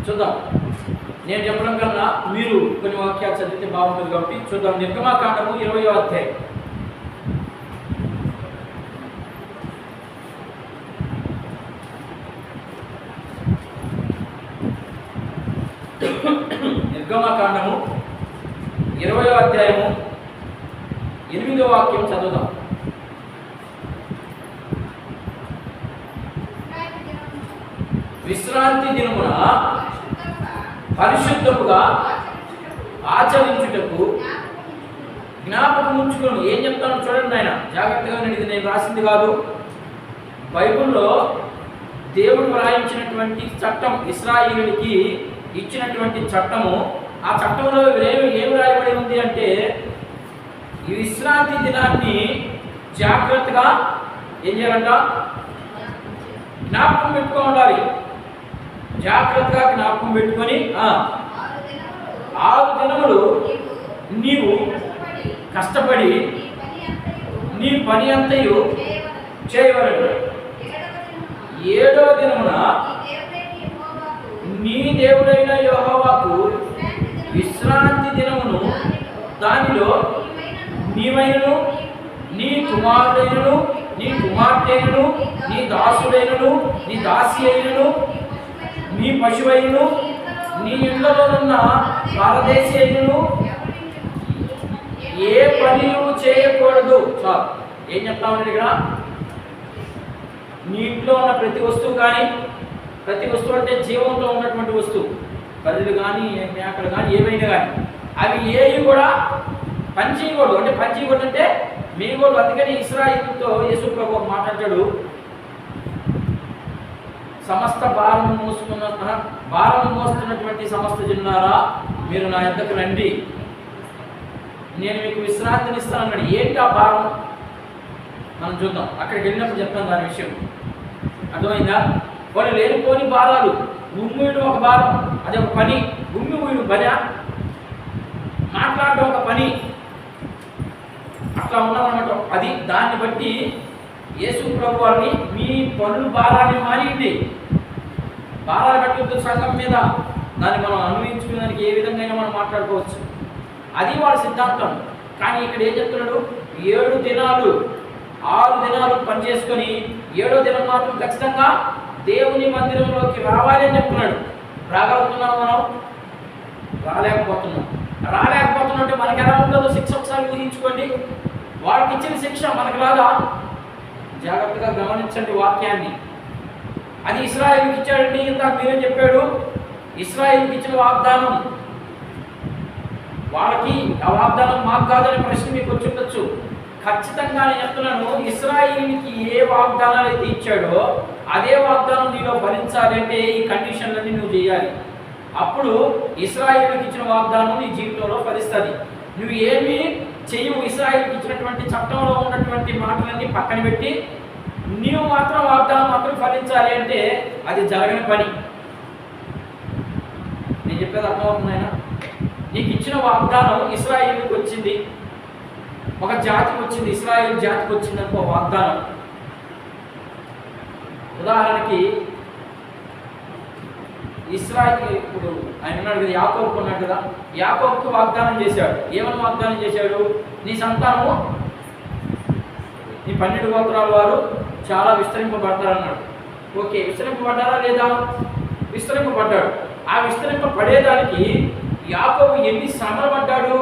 చూద్దాం. నేను చెప్పడం కన్నా మీరు కొన్ని వాక్యాలు చదివితే బాగుంటుంది కాబట్టి చూద్దాం. నిర్గమాకాండము 20వ అధ్యాయం. నిర్గమాకాండము 20వ అధ్యాయము 8వ వాక్యం చదువుదాం. విశ్రాంతి దినమున పరిశుద్ధముగా ఆచరించుటకు జ్ఞాపకం ఉంచుకును. ఏం చెప్తానో చూడండి ఆయన జాగ్రత్తగా. ఇది నేను రాసింది కాదు, బైబిల్లో దేవుడు వ్రాయించినటువంటి చట్టం, ఇశ్రాయేలుకి ఇచ్చినటువంటి చట్టము. ఆ చట్టంలో ఏమి రాయబడి ఉంది అంటే ఈ విశ్రాంతి దినాన్ని జాగ్రత్తగా ఏం చేయాలంట? జ్ఞాపకం పెట్టుకొని ఉండాలి. జాగ్రత్తగా జ్ఞాపకం పెట్టుకొని 6 దినములు నీవు కష్టపడి నీ పని అంతయు చేయవలెను. 7వ దినమున నీ దేవుడైన యెహోవాకు విశ్రాంతి దినమును దానిలో నీవైనను నీ కుమారుడైనను నీ కుమార్తెను నీ దాసుడైనను నీ దాసి అయినను నీ పశువైనను నీ ఇళ్లలోనున్న పరదేశి అయినను ఏ పని చేయకూడదు. చాలు. ఏం చెప్తామండి ఇక్కడ? నీ ఇంట్లో ఉన్న ప్రతి వస్తువు కానీ, ప్రతి వస్తువు అంటే జీవంలో ఉన్నటువంటి వస్తువు, బర్రెలు కానీ మేకలు కానీ ఏమైనా కానీ అవి ఏవి కూడా పని చేయకూడదు. అంటే పని చేయకూడదు అంటే మేము కూడా. అందుకని ఇశ్రాయేలుతో యేసు ప్రభు మాట్లాడాడు, సమస్త భారం మోస్తున్నటువంటి సమస్త జనులారా మీరు నా యొద్దకు రండి, నేను మీకు విశ్రాంతిని ఇస్తాను అన్నాడు. ఏంటి ఆ భారం? మనం చూద్దాం, అక్కడికి వెళ్ళినప్పుడు చెప్తాను దాని విషయం. అర్థమైందా? వాళ్ళు లేనిపోని భారాలు. ఉమ్మియడం ఒక భారం, అది ఒక పని. ఉమ్మి ఊయడం పని, మాట్లాడడం ఒక పని. అట్లా ఉన్నామన్నమాట. అది దాన్ని బట్టి యేసు ప్రభు వారిని మీ పనులు భారాన్ని మారింది. భారాలు బట్టి సంఘం మీద దాన్ని మనం అన్వయించుకునేదానికి ఏ విధంగా మనం మాట్లాడుకోవచ్చు. అది వాడి సిద్ధాంతం. కానీ ఇక్కడ ఏం చెప్తున్నాడు? 7 దినాలు 6 దినాలు పని చేసుకొని 7వ దినం మాత్రం ఖచ్చితంగా దేవుని మందిరంలోకి రావాలి అని చెప్తున్నాడు. రాగలుగుతున్నాం మనం? రాలేకపోతున్నాం. అంటే మనకి ఎలా ఉంటుందో శిక్ష ఒకసారి ఊహించుకోండి. వాడికి ఇచ్చిన శిక్ష మనకు రాదా? జాగ్రత్తగా గమనించండి వాక్యాన్ని. అది ఇశ్రాయేలుకి ఇచ్చాడండి. ఇందాక మీరేం చెప్పాడు? ఇశ్రాయేలుకి ఇచ్చిన వాగ్దానం వాళ్ళకి, ఆ వాగ్దానం మాకు కాదనే ప్రశ్న మీకు వచ్చి ఉండొచ్చు. ఖచ్చితంగా నేను చెప్తున్నాను, ఇశ్రాయేలుకి ఏ వాగ్దానాలు అయితే ఇచ్చాడో అదే వాగ్దానం నీలో ఫలించాలి అంటే ఈ కండిషన్లన్నీ నువ్వు చేయాలి. అప్పుడు ఇశ్రాయేలుకి ఇచ్చిన వాగ్దానం నీ జీవితంలో ఫలిస్తుంది. నువ్వు ఏమి చెయ్యవు. ఇశ్రాయేలుకి ఇచ్చినటువంటి చట్టంలో ఉన్నటువంటి మాటలన్నీ పక్కన పెట్టి నీవు మాత్రం వాగ్దానం మాత్రం ఫలించాలి అంటే అది జరగని పని. నేను చెప్పేది అర్థమవుతుందైనా? నీకు ఇచ్చిన వాగ్దానం ఇశ్రాయేలుకి వచ్చింది, ఒక జాతికి వచ్చింది, ఇశ్రాయేలు జాతికి వచ్చింది అనుకో వాగ్దానం. ఉదాహరణకి ఇశ్రాయేలు, ఇప్పుడు ఆయన ఉన్నాడు కదా, యాకోబు ఉన్నాడు కదా, యాకోబుకు వాగ్దానం చేశాడు. ఏమని వాగ్దానం చేశాడు? నీ సంతానము, నీ 12 గోత్రాల వారు చాలా విస్తరింపబడతారన్నాడు. ఓకే, విస్తరింపబడ్డారా లేదా? విస్తరింపబడ్డాడు. ఆ విస్తరింపబడేదానికి యాకోబు ఎన్ని శ్రమలు పడ్డాడు?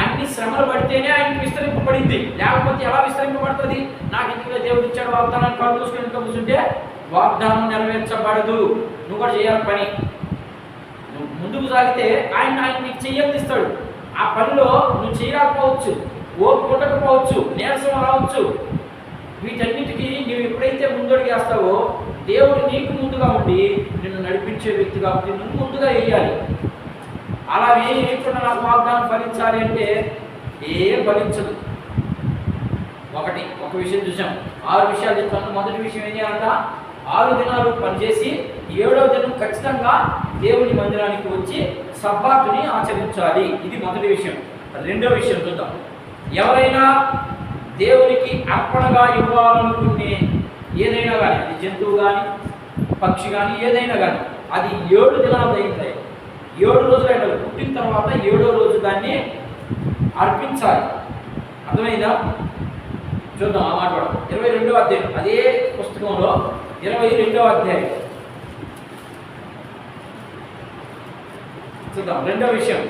అన్ని శ్రమలు పడితేనే ఆయనకి విస్తరింపబడింది. లేకపోతే ఎలా విస్తరింపబడుతుంది? నాకు ఇందులో దేవుడు ఇచ్చాడు వాగ్దానాన్ని కళ్ళు చూసుకుని కూర్చుంటే వాగ్దానం నెరవేర్చబడదు. నువ్వు కూడా చేయాలి పని. నువ్వు ముందుకు సాగితే ఆయన నీకు చెయ్యనిస్తాడు. ఆ పనిలో నువ్వు చేయలేకపోవచ్చు, ఓపిక ఉండకపోవచ్చు, నీరసం రావచ్చు. వీటన్నిటికీ నువ్వు ఎప్పుడైతే ముందడుగేస్తావో దేవుడు నీకు ముందుగా ఉండి నిన్ను నడిపించే వ్యక్తి కాబట్టి నువ్వు ముందుగా వేయాలి. అలా వేయకుండా నాకు వాగ్దానం ఫలించాలి అంటే ఏం ఫలించదు. ఒక విషయం చూసాం. 6 విషయాలు చెప్తాను. మొదటి విషయం ఏం చేయాలంట? 6 దినాలు పనిచేసి 7వ దినం ఖచ్చితంగా దేవుని మందిరానికి వచ్చి సబ్బాతుని ఆచరించాలి. ఇది మొదటి విషయం. రెండో విషయం చూద్దాం. ఎవరైనా దేవునికి అర్పణగా ఇవ్వాలనుకునే ఏదైనా కానీ, అది జంతువు కానీ పక్షి కానీ ఏదైనా కానీ, అది 7 దినాలు అయింది. 7 రోజులైన పుట్టిన తర్వాత 7వ రోజు దాన్ని అర్పించాలి. అర్థమైందా? చూద్దాం ఆ మాట కూడా. 22వ అధ్యాయం, అదే పుస్తకంలో 22వ అధ్యాయం చూద్దాం. రెండవ విషయం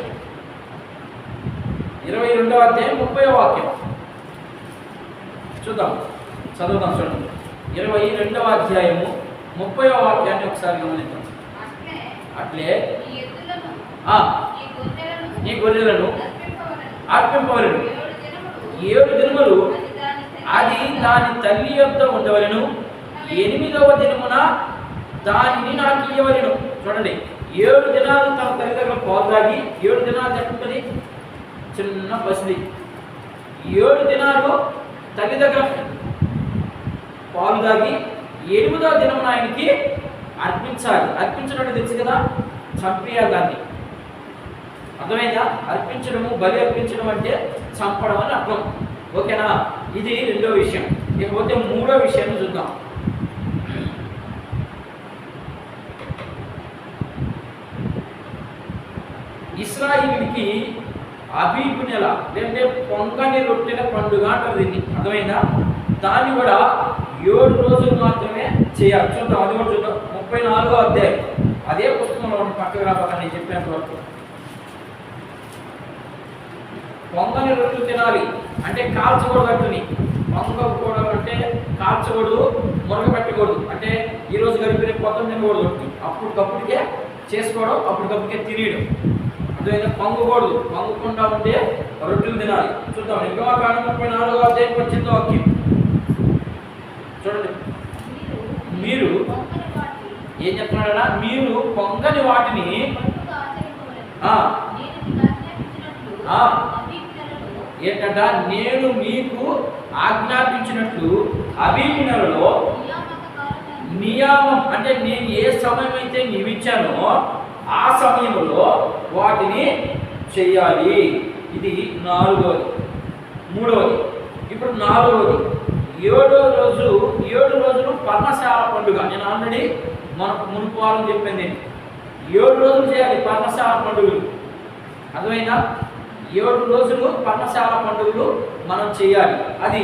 22వ అధ్యాయం 30వ వాక్యం చూద్దాం, చదువుదాం. చూడండి, 22వ అధ్యాయము 30వ వాక్యాన్ని ఒకసారి గమనిద్దాం. అట్లే నీ గొర్రెలను అర్పింపవలెను. 7 దినములు అది దాని తల్లి యొద్ద ఉండవలెను. 8వ దినమున దానిని నాకు ఇయ్యవలెను. చూడండి, 7 దినాలు తన తల్లి దగ్గర పాలు తాగి 7 దినాలు చెప్పుకొని చిన్న పసిడి 7 దినాలు తల్లి దగ్గర పాలు తాగి 8వ దినం ఆయనకి అర్పించాలి. అర్పించడం తెలుసు కదా, చంపేయాలి దాన్ని. అర్థమైందా? అర్పించడము, బలి అర్పించడం అంటే చంపడం అని అర్థం. ఓకేనా? ఇది రెండో విషయం. ఇకపోతే మూడో విషయాన్ని చూద్దాం. ఇశ్రాయేలుకి అబీబు నెల లేదంటే పొంగని రొట్టెల పండుగ అంటారు దీన్ని. అర్థమైందా? దాన్ని కూడా 7 రోజులు మాత్రమే చేయాలి. చూద్దాం, అది కూడా చూద్దాం. 34వ అధ్యాయం అదే పుస్తకంలో పక్కకు రాబోతాను నేను చెప్పేంత వరకు. పొంగని రొట్టెలు తినాలి అంటే కాల్చకూడదు అంటుని. పొంగకూడదు అంటే కాల్చకూడదు, మురగబెట్టకూడదు. అంటే ఈరోజు గడిపిన పొద్దున్న తినకూడదు, అప్పటికప్పుడికే చేసుకోవడం, అప్పటికప్పుడికే తినేయడం. అర్థమైనా? పొంగకూడదు. పొంగకుండా ఉంటే రొట్టెలు తినాలి. చూద్దాం, నిర్గమకాండం 34వ అధ్యాయం 18వ వాక్యం చూడండి. మీరు ఏం చెప్తున్నాడా? మీరు పొంగని వాటిని ఏంటంట, నేను మీకు ఆజ్ఞాపించినట్లు అబీబు నెలలో నియామం అంటే నేను ఏ సమయం అయితే నియమించానో ఆ సమయంలో వాటిని చెయ్యాలి. ఇది 4వది. 3వది. ఇప్పుడు 4వది 7వ రోజు. 7 రోజులు పర్ణశాల పండుగ. నేను ఆల్రెడీ మనకు మునుపు వారం చెప్పింది. 7 రోజులు చేయాలి పర్ణశాల పండుగలు. అర్థమైందా? 7 రోజులు పర్ణశాల పండుగలు మనం చేయాలి. అది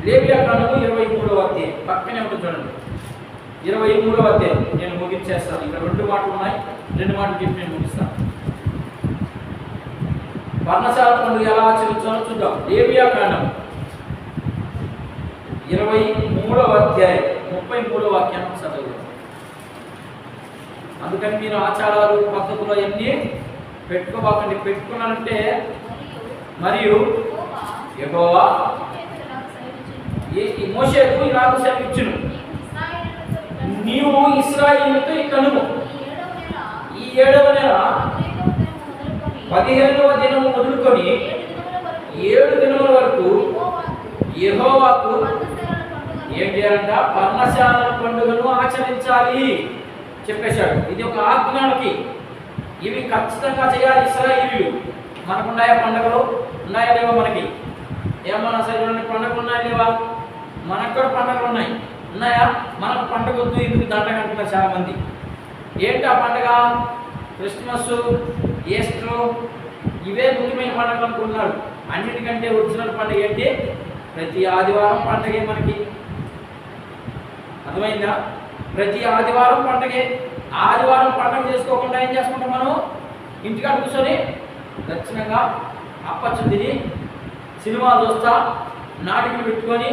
లేవియాకాండము 23వ అధ్యాయం పక్కనే ఉంటుంది చూడండి. 23వ అధ్యాయం నేను ముగించేస్తాను. ఇక్కడ 2 మాటలు ఉన్నాయి, 2 మాటలు చెప్పి నేను ముగిస్తాను. పర్ణశాల పండుగ ఎలా ఆచరించాలో చూద్దాం. లేవియాకాండం 23వ అధ్యాయం 33వ వాక్యాన్ని చదువుతాం. అందుకని మీరు ఆచారాలు పద్ధతులు అవన్నీ పెట్టుకోబాకండి. పెట్టుకున్నారంటే మరియు యెహోవా మోషేకు ఇలాగ సెలవిచ్చును, నీవు ఇశ్రాయేలుతో ఇక్కడును ఈ 7వ నెల 15వ దినము మొదలుకొని 7 దినముల వరకు యెహోవాకు ఏం చేయాలంట? పర్ణశాల పండుగను ఆచరించాలి చెప్పేశాడు. ఇది ఒక ఆజ్ఞలకి. ఇవి ఖచ్చితంగా చేయాలి ఇశ్రాయేలీయులు. మనకు ఉన్నాయా పండుగలు? ఉన్నాయా లేవా? మనకి ఏమన్నా సరే పండుగలు ఉన్నాయా లేవా? మనకు కూడా పండుగలు ఉన్నాయి. ఉన్నాయా? మనకు పండుగ వద్దు, ఇందుకు దండగ అంటున్నారు చాలా మంది. ఏంటి ఆ పండుగ? క్రిస్మస్, ఈస్టర్, ఇవే ముఖ్యమైన పండుగలు అనుకుంటున్నారు. అన్నిటికంటే ఒరిజినల్ పండుగ ఏంటి? ప్రతి ఆదివారం పండుగే మనకి. అర్థమైందా? ప్రతి ఆదివారం పండుగే. ఆదివారం పండుగ చేసుకోకుండా ఏం చేసుకుంటాం మనం? ఇంటికాడ కూర్చొని దక్షిణంగా అప్పచ్చు తిని సినిమా చూస్తా, నాటికలు పెట్టుకొని,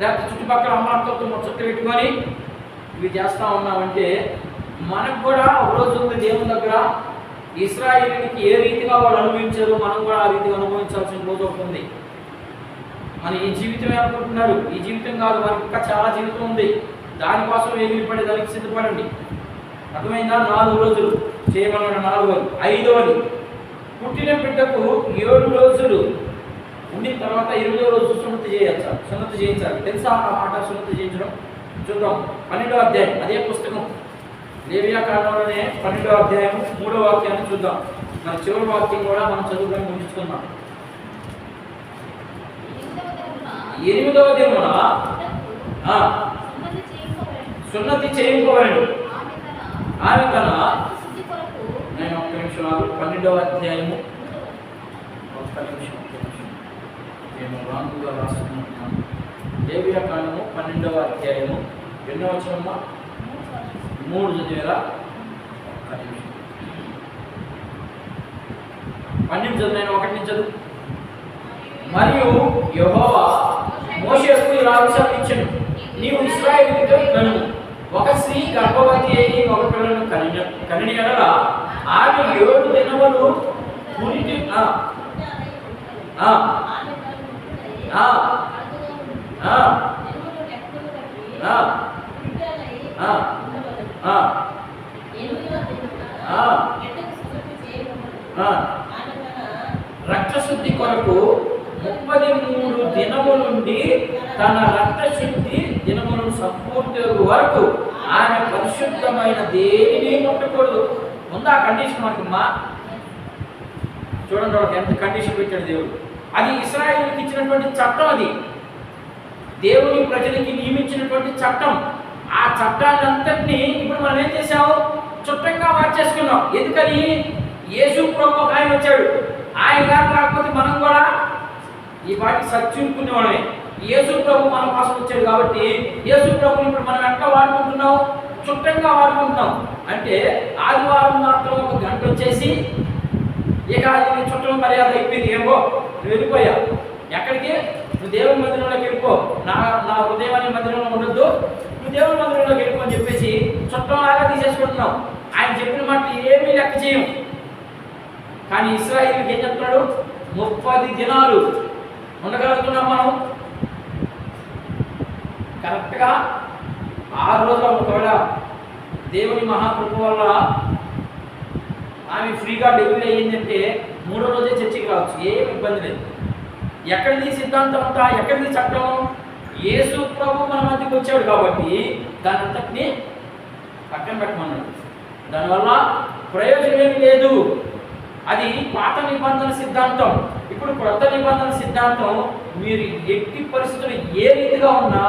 లేకపోతే చుట్టుపక్కల అమ్మలతో ముచ్చట్లు పెట్టుకొని ఇవి చేస్తూ ఉన్నామంటే మనకు కూడా ఒక రోజు ఉంది దేవుని దగ్గర. ఇశ్రాయేలుకి ఏ రీతిగా వాళ్ళు అనుభవించారు, మనం కూడా ఆ రీతిగా అనుభవించాల్సిన రోజు ఒకటి ఉంది. మన ఈ జీవితం అనుకుంటున్నారు, ఈ జీవితం కాదు, మనకి ఇంకా చాలా జీవితం ఉంది. దానికోసం ఎగిరిపడి దానికి సిద్ధపడండి. అర్థమైందా? 4 రోజులు చేయమన్నాడు. 4వది. 5వది పుట్టిన బిడ్డకు 7 రోజులు ఉండిన తర్వాత 8వ రోజు సున్నతి చేయించాలి. సున్నతి చేయించాలి. తెలుసా ఆ మాట? సున్నతి చేయించడం చూద్దాం. 12వ అధ్యాయం అదే పుస్తకం లేవియాకాండంలోనే 12వ అధ్యాయం 3వ వాక్యాన్ని చూద్దాం. మన చివరి వాక్యం కూడా మనం చదువుకొని ముగించుకుందాం. 8వ దినమున సున్నతి చేయింపబడెను. ఆమె తన నేను ఒక్క నిమిషం 12వ అధ్యాయము నేను రాంగుగా రాసుకుంటున్నాను. లేవియాకాండము 12వ అధ్యాయము ఎన్నో వచనమ్మా? 3 చదివేరా? 12 చదువు. నేను 1 నుంచి చదువు. మరియు యెహోవా మోషేకు ఇలా ఆజ్ఞాపించెను, నీవు ఇశ్రాయేలుతో కనుము, ఒక స్త్రీ గర్భవతి అయి ఒక పిల్లను కనిన యెడల ఆమె 7 దినములు పురిటి రక్తశుద్ధి కొరకు 33 దినముల నుండి తన రక్తశుద్ధి దినములను సంపూర్తి వరకు ఆయన పరిశుద్ధమైన దేనిని ముట్టకూడదు. ఉందా కండిషన్ మనకమ్మా? చూడండి వాళ్ళకి ఎంత కండిషన్ పెట్టాడు దేవుడు. అది ఇశ్రాయేలుకి ఇచ్చినటువంటి చట్టం, అది దేవుని ప్రజలకి నియమించినటువంటి చట్టం. ఆ చట్టాలంతటినీ ఇప్పుడు మనం ఏం చేసాము? చుట్టంగా మార్చేసుకున్నాం. ఎందుకని? యేసు ప్రభు ఆయన వచ్చాడు. ఆయన గారు కాకపోతే మనం కూడా ఈ వాటికి సచ్చుకునే వాళ్ళే. యేసు ప్రభు మన కోసం వచ్చాడు కాబట్టి యేసు ప్రభు ఇప్పుడు మనం ఎట్లా వాడుకుంటున్నాం? చుట్టంగా వాడుకుంటున్నాం. అంటే ఆదివారం మాత్రం 1 గంట వచ్చేసి ఇక అది చుట్టం మర్యాద అయిపోయింది. ఏమో నువ్వు వెళ్ళిపోయా, ఎక్కడికి? నువ్వు దేవుని మందిరంలోకి వెళ్ళిపో, నా హృదయం అనే మందిరంలో ఉండొద్దు, నువ్వు దేవుని మందిరంలోకి వెళ్ళిపో అని చెప్పేసి చుట్టంలాగా తీసేసుకుంటున్నాం. ఆయన చెప్పిన మాట ఏమీ లెక్క చేయం. కానీ ఇశ్రాయేలుకి ఏం చెప్తున్నాడు? 30 దినాలు ఉండగలుగుతున్నాం మనం. కరెక్ట్గా 6 రోజులు ఒకవేళ దేవుని మహాకృప వల్ల ఆమె ఫ్రీగా డెలివరీ అయ్యిందంటే 3వ రోజే చర్చికి రావచ్చు, ఏం ఇబ్బంది లేదు. ఎక్కడిది సిద్ధాంతం అంతా? ఎక్కడిది చట్టం? యేసు ప్రభు మన మధ్యకి వచ్చాడు కాబట్టి దాని అంతటిని పక్కన పెట్టమన్నాడు. దానివల్ల ప్రయోజనం ఏమీ లేదు. అది పాత నిబంధన సిద్ధాంతం. ఇప్పుడు క్రొత్త నిబంధన సిద్ధాంతం మీరు ఎట్టి పరిస్థితులు ఏ రీతిగా ఉన్నా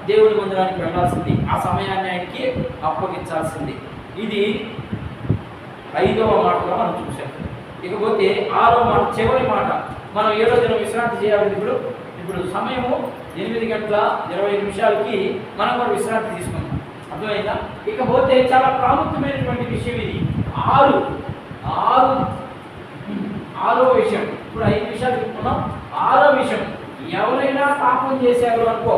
దేవుని మందిరానికి వెళ్ళాల్సింది, ఆ సమయాన్ని ఆయనకి అప్పగించాల్సింది. ఇది 5వ మాటగా మనం చూసాం. ఇకపోతే 6వ మాట, చివరి మాట. మనం 7వ దినం విశ్రాంతి చేయాలి. ఇప్పుడు సమయము 8:20 మనం కూడా విశ్రాంతి తీసుకున్నాం. అర్థమైందా? ఇకపోతే చాలా ప్రాముఖ్యమైనటువంటి విషయం ఇది. 6వ విషయం. ఇప్పుడు 5 విషయాలు చెప్పుకున్నాం. 6వ విషయం, ఎవరైనా పాపం చేశారు అనుకో,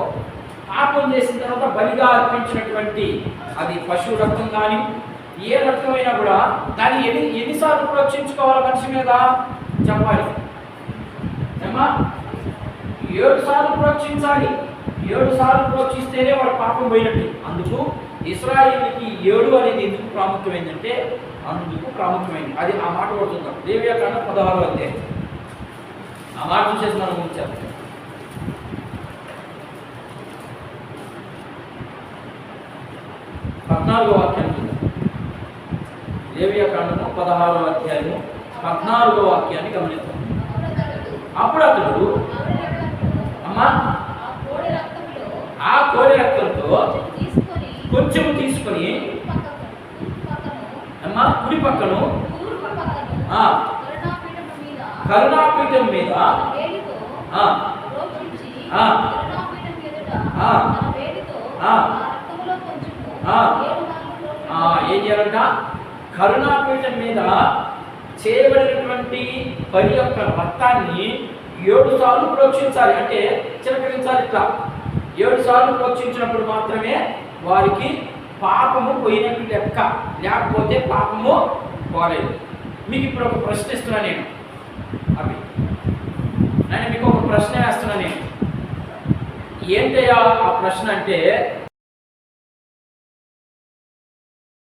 పాపం చేసిన తర్వాత బలిగా అర్పించినటువంటి అది పశువు రక్తం కానీ ఏ రక్తమైనా కూడా దాన్ని ఎన్నిసార్లు ప్రోక్షించుకోవాలి? మనిషి మీద చెప్పాలి. ఏమా? 7 సార్లు ప్రోక్షించాలి. 7 సార్లు ప్రోక్షిస్తేనే వాడు పాపం పోయినట్టు. అందుకు ఇశ్రాయేలుకి 7 అనేది ఎందుకు ప్రాముఖ్యమైందంటే అందుకు ప్రాముఖ్యమైంది. అది ఆ మాట పడుతుందాం. లేవియాకాండం 16వ అధ్యాయం. ఆ మాట చూసేసి మనం ఉంచాం. 14వ వాక్యం. లేవియాకాండము 16వ అధ్యాయము 14వ వాక్యాన్ని గమనిద్దాం. అప్పుడు అతడు అమ్మా ఆ కోడి రక్తంతో కొంచెం తీసుకొని అమ్మా కుడి పక్కను కరుణాపీఠం మీద ఏం చేయాలంట? కరుణాపీఠం మీద చేయబడినటువంటి బలి యొక్క రక్తాన్ని 7 సార్లు ప్రోక్షించాలి. అంటే చిలకరించాలి. ఇట్లా 7 సార్లు ప్రోక్షించినప్పుడు మాత్రమే వారికి పాపము పోయినట్టు లెక్క, లేకపోతే పాపము పోలేదు. మీకు ఇప్పుడు ఒక ప్రశ్న ఇస్తున్నా నేను. మీకు ఒక ప్రశ్న వేస్తున్నా నేను. ఏంటయ్యా ఆ ప్రశ్న అంటే,